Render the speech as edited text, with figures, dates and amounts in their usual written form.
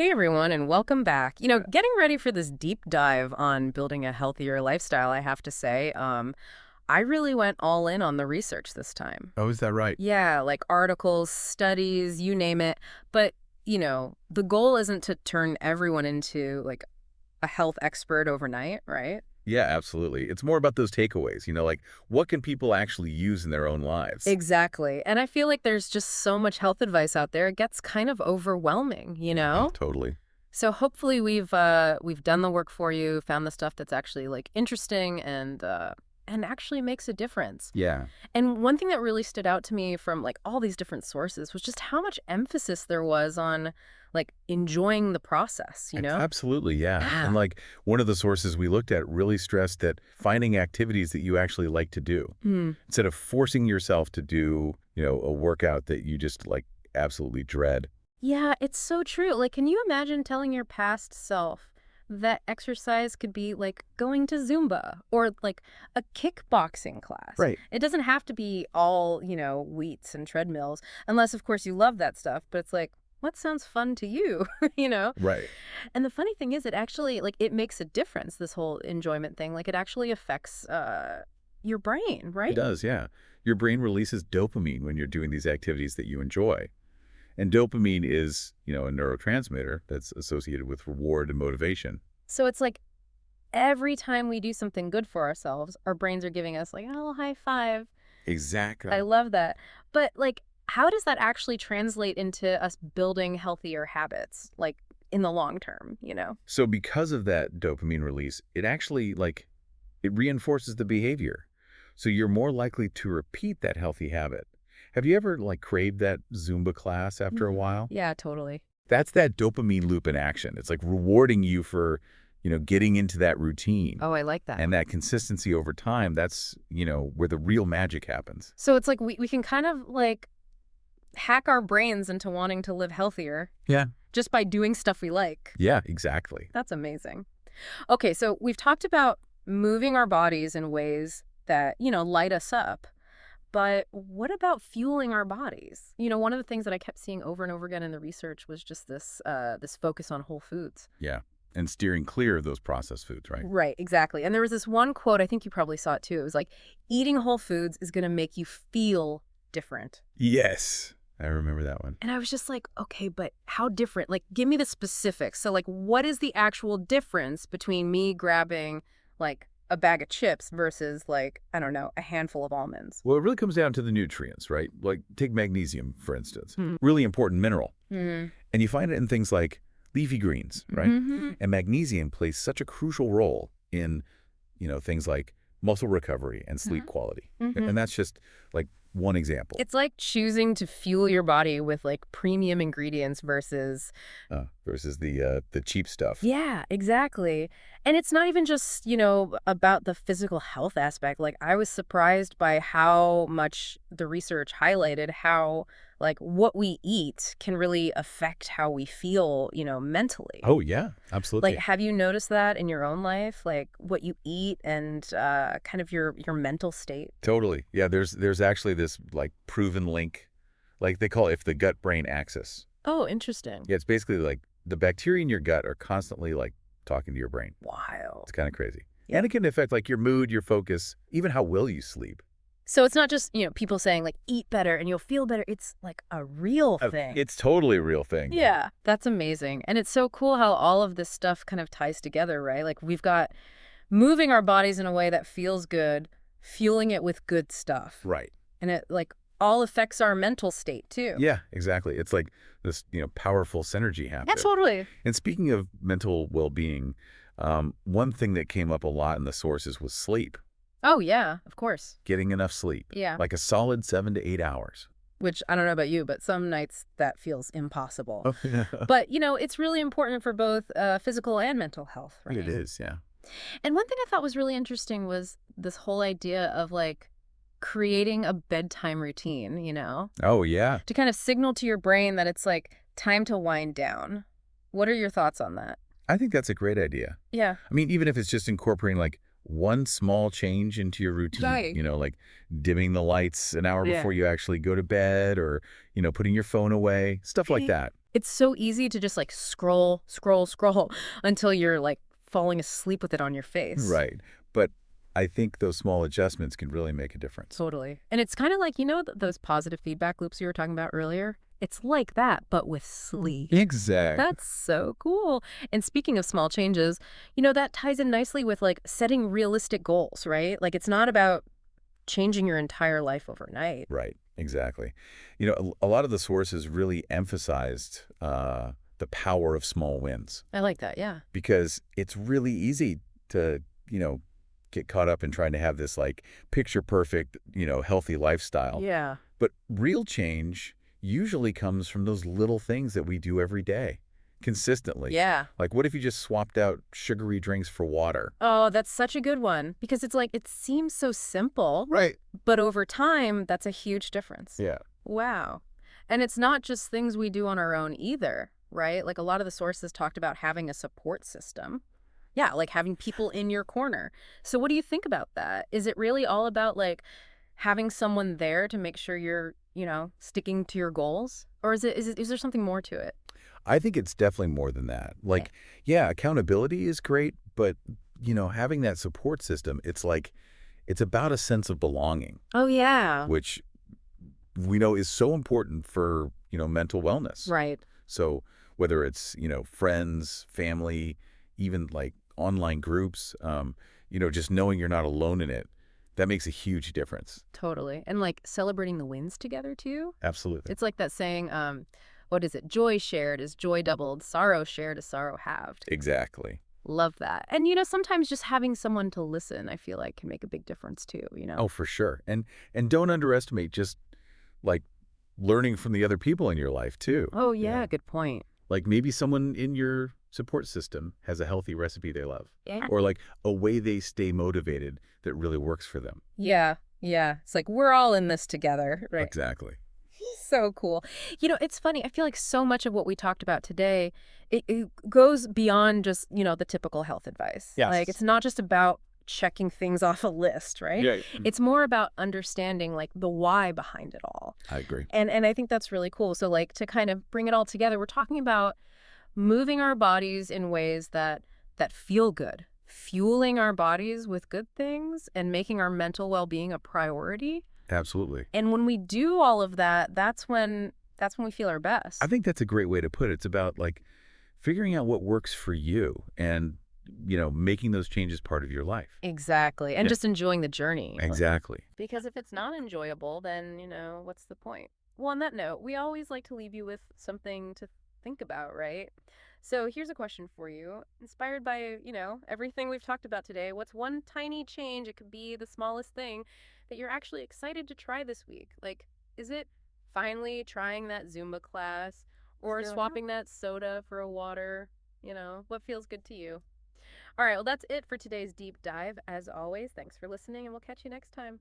Hey everyone, and welcome back. Getting ready for this deep dive on building a healthier lifestyle, I have to say, I really went all in on the research this time. Oh, is that right? Yeah, like articles, studies, you name it. But, the goal isn't to turn everyone into like a health expert overnight, right? Yeah, absolutely. It's more about those takeaways, like what can people actually use in their own lives? Exactly. And I feel like there's just so much health advice out there, it gets kind of overwhelming, you Oh, know? totally. So hopefully we've done the work for you, found the stuff that's actually like interesting and actually makes a difference. Yeah. And one thing that really stood out to me from like all these different sources was just how much emphasis there was on like enjoying the process, you know? Absolutely, yeah. And Yeah. one of the sources we looked at really stressed that finding activities that you actually like to do Hmm. instead of forcing yourself to do, a workout that you just absolutely dread. Yeah, it's so true. Like, can you imagine telling your past self that exercise could be like going to Zumba or like a kickboxing class? Right. It doesn't have to be all, weights and treadmills, unless, of course, you love that stuff. But it's like, what sounds fun to you, you know? Right. And the funny thing is, it actually, like, it makes a difference, this whole enjoyment thing. Like, it actually affects your brain, It right? does, yeah. Your brain releases dopamine when you're doing these activities that you enjoy. And dopamine is, a neurotransmitter that's associated with reward and motivation. So it's like, every time we do something good for ourselves, our brains are giving us like, oh, high five. I Exactly. love that. But like, how does that actually translate into us building healthier habits, like in the long term? So because of that dopamine release, it actually it reinforces the behavior. So you're more likely to repeat that healthy habit. Have you ever craved that Zumba class after a while? Yeah, totally. That's that dopamine loop in action. It's like rewarding you for, getting into that routine. Oh, I like that. And that consistency over time, that's, where the real magic happens. So it's like we can kind of like hack our brains into wanting to live healthier Yeah. just by doing stuff we like. Yeah, exactly. That's amazing. Okay, so we've talked about moving our bodies in ways that, light us up. But what about fueling our bodies? One of the things that I kept seeing over and over again in the research was just this focus on whole foods. Yeah. And steering clear of those processed foods, right? Right, exactly. And there was this one quote, I think you probably saw it too. It was like, eating whole foods is going to make you feel different. Yes. I remember that one. And I was just like, okay, but how different? Like, give me the specifics. So, like, what is the actual difference between me grabbing, like, a bag of chips versus, like, I don't know, a handful of almonds? Well, it really comes down to the nutrients, right? Like take magnesium, for instance, Hmm. really important mineral. Mm-hmm. And you find it in things like leafy greens, right? Mm-hmm. And magnesium plays such a crucial role in, things like muscle recovery and sleep quality. Mm-hmm. And that's just like one example It's like choosing to fuel your body with like premium ingredients versus. versus the cheap stuff. Yeah, exactly. And it's not even just, about the physical health aspect. Like, I was surprised by how much the research highlighted how, like, what we eat can really affect how we feel, mentally. Oh, yeah, Like, absolutely. have you noticed that in your own life? Like, what you eat and kind of your mental state? Totally. Yeah, there's actually this proven link, like they call it the gut-brain axis. Oh, interesting. Yeah, it's basically like the bacteria in your gut are constantly talking to your brain. Wild. It's kind of crazy. Yeah. And it can affect your mood, your focus, even how well you sleep. So it's not just, people saying like eat better and you'll feel better. It's like a real thing. It's totally a real thing. Yeah, that's amazing. And it's so cool how all of this stuff kind of ties together, right? Like we've got moving our bodies in a way that feels good, fueling it with good stuff. Right. And it like all affects our mental state too. Yeah, exactly. It's like this, powerful synergy Yeah, happening. totally. And speaking of mental well-being, one thing that came up a lot in the sources was sleep, Oh, yeah, of course. getting enough sleep, Yeah. like a solid 7 to 8 hours. Which I don't know about you, but some nights that feels impossible. Oh, yeah. But, it's really important for both physical and mental health, right? It is, yeah. And one thing I thought was really interesting was this whole idea of like creating a bedtime routine, Oh, yeah. to kind of signal to your brain that it's like time to wind down. What are your thoughts on that? I think that's a great idea. Yeah. I mean, even if it's just incorporating one small change into your routine, Right. like dimming the lights an hour Yeah. before you actually go to bed or, putting your phone away, stuff like Right. that. It's so easy to just like scroll, scroll, scroll until you're like falling asleep with it on your face. Right. But I think those small adjustments can really make a difference. Totally. And it's kind of like, those positive feedback loops you were talking about earlier? It's like that, but with sleep. Exactly. That's so cool. And speaking of small changes, that ties in nicely with like setting realistic goals, right? Like it's not about changing your entire life overnight. Right. Exactly. A lot of the sources really emphasized the power of small wins I like that. Yeah. because it's really easy to, you know, get caught up in trying to have this like picture perfect, healthy lifestyle. Yeah. But real change usually comes from those little things that we do every day consistently. Yeah. Like, what if you just swapped out sugary drinks for water? Oh, that's such a good one because it's like it seems so simple, Right. but over time, that's a huge difference. Yeah. Wow. And it's not just things we do on our own either, right? Like a lot of the sources talked about having a support system. Yeah, like having people in your corner. So what do you think about that? Is it really all about like having someone there to make sure you're, sticking to your goals? Or is there something more to it? I think it's definitely more than that. Okay. Like, yeah, accountability is great, but, having that support system, it's like, it's about a sense of belonging, Oh, yeah. which we know is so important for, mental wellness. Right. So whether it's, friends, family, even like online groups, just knowing you're not alone in it, that makes a huge difference. Totally. And like celebrating the wins together too. Absolutely. It's like that saying, what is it? Joy shared is joy doubled, sorrow shared is sorrow halved. Exactly. Love that. And sometimes just having someone to listen, I feel like can make a big difference too. Oh, for sure. And don't underestimate just like learning from the other people in your life too. Oh, Yeah. yeah, good point. Like maybe someone in your support system has a healthy recipe they love, Yeah. or like a way they stay motivated that really works for them. Yeah, yeah. It's like we're all in this together, right? Exactly. So cool. It's funny. I feel like so much of what we talked about today, it goes beyond just, the typical health advice. Like Yes. it's not just about checking things off a list, right? Yeah. It's more about understanding like the why behind it all. I agree. And I think that's really cool. So like to kind of bring it all together, we're talking about moving our bodies in ways that feel good, fueling our bodies with good things and making our mental well-being a priority. Absolutely. And when we do all of that, that's when we feel our I best. think that's a great way to put it. It's about like figuring out what works for you and, making those changes part of your life. Exactly. And Yeah. just enjoying the journey. Exactly. Because if it's not enjoyable, then, what's the point? Well, on that note, we always like to leave you with something to think about, right? So here's a question for you. Inspired by, everything we've talked about today, what's one tiny change, it could be the smallest thing, that you're actually excited to try this week? Like, is it finally trying that Zumba class or swapping that soda for a water? What feels good to you? All right, well, that's it for today's deep dive. As always, thanks for listening, and we'll catch you next time.